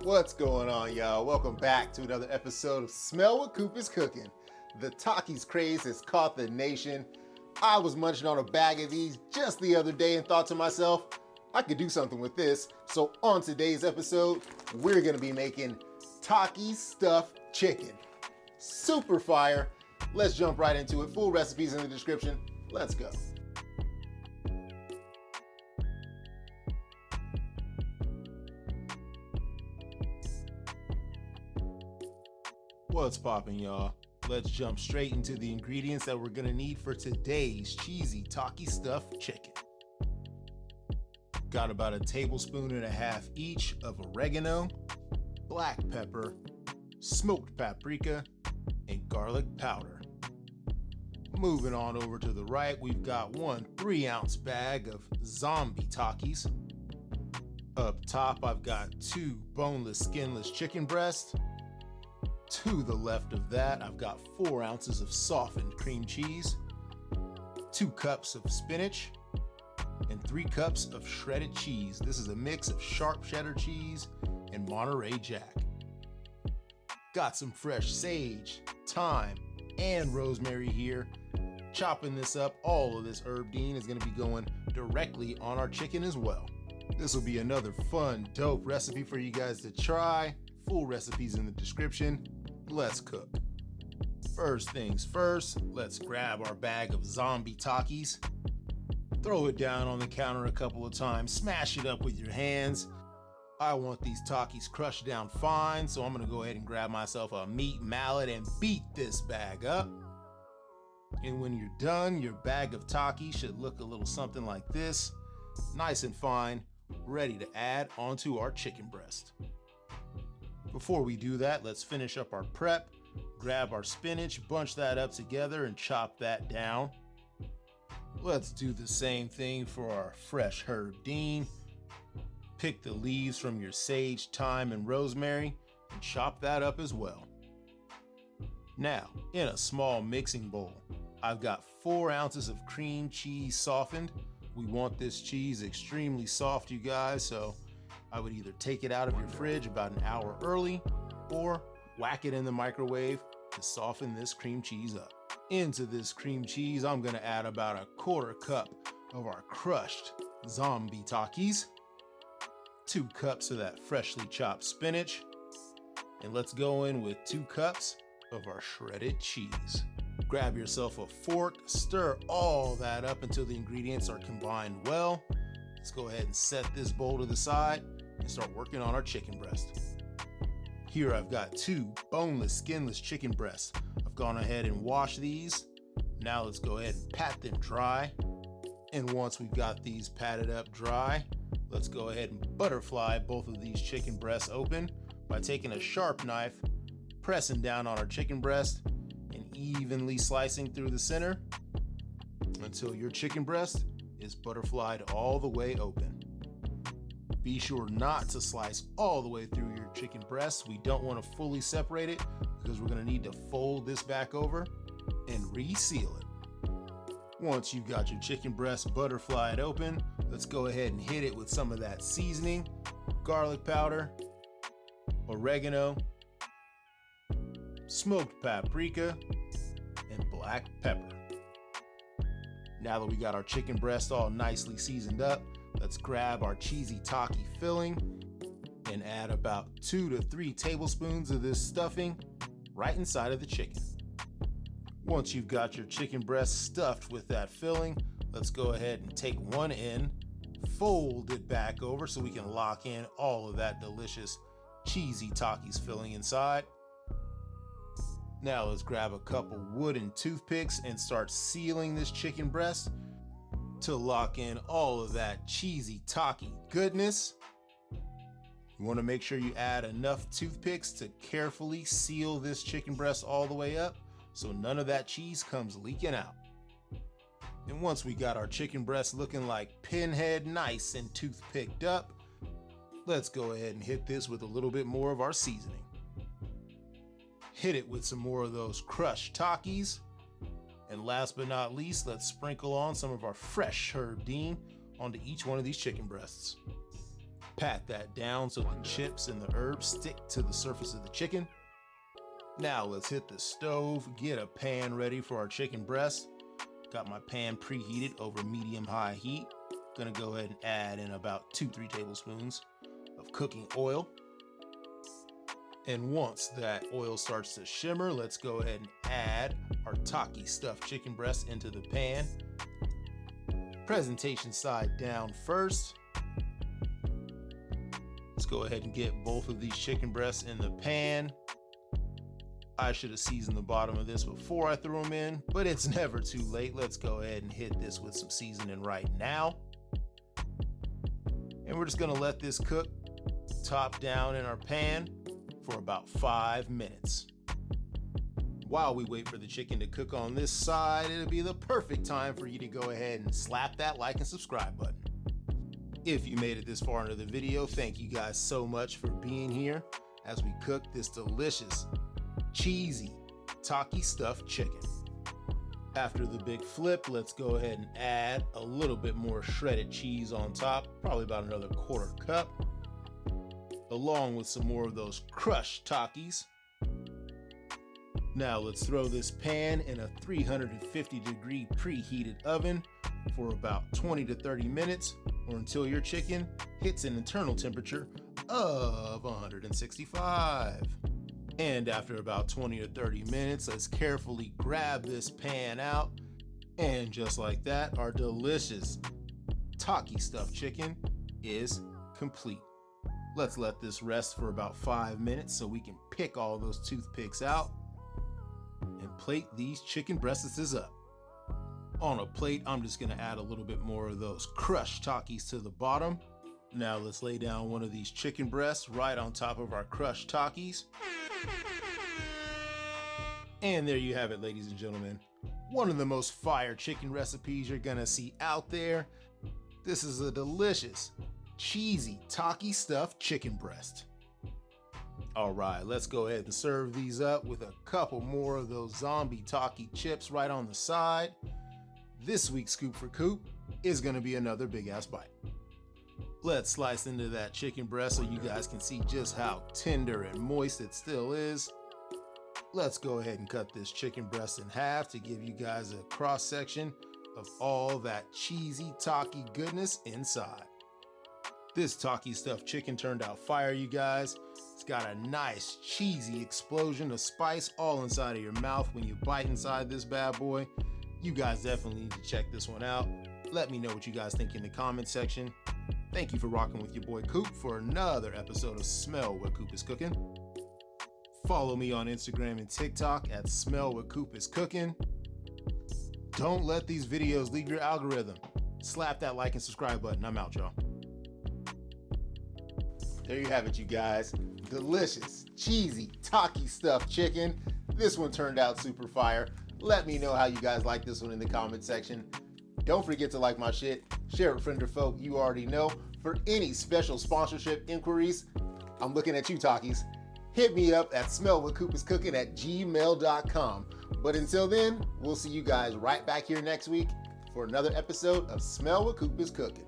What's going on, y'all? Welcome back to another episode of Smell What Coop Is Cooking. The Takis craze has caught the nation. I was munching on a bag of these just the other day and thought to myself, I could do something with this. So on today's episode, we're gonna be making Takis Stuffed Chicken. Super fire. Let's jump right into it. Full recipes in the description. Let's go. What's poppin', y'all? Let's jump straight into the ingredients that we're gonna need for today's Cheesy Takis Stuffed Chicken. Got about 1.5 tablespoons each of oregano, black pepper, smoked paprika, and garlic powder. Moving on over to the right, we've got 1 3-ounce bag of zombie Takis. Up top, I've got 2 boneless, skinless chicken breasts. To the left of that, I've got 4 ounces of softened cream cheese, 2 cups of spinach, and 3 cups of shredded cheese. This is a mix of sharp cheddar cheese and Monterey Jack. Got some fresh sage, thyme, and rosemary here. Chopping this up, all of this herb dean is going to be going directly on our chicken as well. This will be another fun, dope recipe for you guys to try. Full recipes in the description. Let's cook. First things first, let's grab our bag of zombie Takis. Throw it down on the counter a couple of times, smash it up with your hands. I want these Takis crushed down fine, so I'm gonna go ahead and grab myself a meat mallet and beat this bag up. And when you're done, your bag of Takis should look a little something like this, nice and fine, ready to add onto our chicken breast. Before we do that, let's finish up our prep. Grab our spinach, bunch that up together, and chop that down. Let's do the same thing for our fresh herb dean. Pick the leaves from your sage, thyme, and rosemary, and chop that up as well. Now, in a small mixing bowl, I've got 4 ounces of cream cheese softened. We want this cheese extremely soft, you guys, so I would either take it out of your fridge about an hour early or whack it in the microwave to soften this cream cheese up. Into this cream cheese, I'm gonna add about 1/4 cup of our crushed zombie Takis, 2 cups of that freshly chopped spinach, and let's go in with 2 cups of our shredded cheese. Grab yourself a fork, stir all that up until the ingredients are combined well. Let's go ahead and set this bowl to the side and start working on our chicken breast. Here I've got 2 boneless, skinless chicken breasts. I've gone ahead and washed these. Now let's go ahead and pat them dry. And once we've got these patted up dry, let's go ahead and butterfly both of these chicken breasts open by taking a sharp knife, pressing down on our chicken breast, and evenly slicing through the center until your chicken breast is butterflied all the way open. Be sure not to slice all the way through your chicken breast. We don't want to fully separate it because we're going to need to fold this back over and reseal it. Once you've got your chicken breast butterflied open, let's go ahead and hit it with some of that seasoning, garlic powder, oregano, smoked paprika, and black pepper. Now that we got our chicken breast all nicely seasoned up, let's grab our cheesy Taki filling and add about 2 to 3 tablespoons of this stuffing right inside of the chicken. Once you've got your chicken breast stuffed with that filling, let's go ahead and take one end, fold it back over so we can lock in all of that delicious cheesy Takis filling inside. Now let's grab a couple wooden toothpicks and start sealing this chicken breast to lock in all of that cheesy Taki goodness. You want to make sure you add enough toothpicks to carefully seal this chicken breast all the way up so none of that cheese comes leaking out. And once we got our chicken breast looking like pinhead nice and toothpicked up, let's go ahead and hit this with a little bit more of our seasoning. Hit it with some more of those crushed Takis. And last but not least, let's sprinkle on some of our fresh herb dean onto each one of these chicken breasts. Pat that down so the chips and the herbs stick to the surface of the chicken. Now let's hit the stove, get a pan ready for our chicken breast. Got my pan preheated over medium-high heat. Gonna go ahead and add in about 2-3 tablespoons of cooking oil. And once that oil starts to shimmer, let's go ahead and add our Takis stuffed chicken breast into the pan. Presentation side down first. Let's go ahead and get both of these chicken breasts in the pan. I should have seasoned the bottom of this before I threw them in, but it's never too late. Let's go ahead and hit this with some seasoning right now. And we're just gonna let this cook top down in our pan for about 5 minutes. While we wait for the chicken to cook on this side, it'll be the perfect time for you to go ahead and slap that like and subscribe button. If you made it this far into the video, thank you guys so much for being here as we cook this delicious, cheesy, Takis stuffed chicken. After the big flip, let's go ahead and add a little bit more shredded cheese on top, probably about another 1/4 cup, along with some more of those crushed Takis. Now let's throw this pan in a 350-degree preheated oven for about 20 to 30 minutes, or until your chicken hits an internal temperature of 165. And after about 20 to 30 minutes, let's carefully grab this pan out. And just like that, our delicious Takis stuffed chicken is complete. Let's let this rest for about 5 minutes so we can pick all those toothpicks out and plate these chicken breasts up. On a plate, I'm just gonna add a little bit more of those crushed Takis to the bottom. Now let's lay down one of these chicken breasts right on top of our crushed Takis. And there you have it, ladies and gentlemen. One of the most fire chicken recipes you're gonna see out there. This is a delicious, cheesy Takis stuffed chicken breast. All right, let's go ahead and serve these up with a couple more of those zombie Takis chips right on the side. This week's Scoop for Coop is gonna be another big ass bite. Let's slice into that chicken breast so you guys can see just how tender and moist it still is. Let's go ahead and cut this chicken breast in half to give you guys a cross section of all that cheesy Takis goodness inside. This Takis stuffed chicken turned out fire, you guys. It's got a nice cheesy explosion of spice all inside of your mouth when you bite inside this bad boy. You guys definitely need to check this one out. Let me know what you guys think in the comment section. Thank you for rocking with your boy Coop for another episode of Smell What Coop Is Cooking. Follow me on Instagram and TikTok at Smell What Coop Is Cooking. Don't let these videos leave your algorithm. Slap that like and subscribe button. I'm out, y'all. There you have it, you guys. Delicious, cheesy, Takis stuffed chicken. This one turned out super fire. Let me know how you guys like this one in the comment section. Don't forget to like my shit, share it with friend or foe you already know. For any special sponsorship inquiries, I'm looking at you, Takis. Hit me up at smellwhatcoopIscooking@gmail.com. But until then, we'll see you guys right back here next week for another episode of Smell What Coop Is Cooking.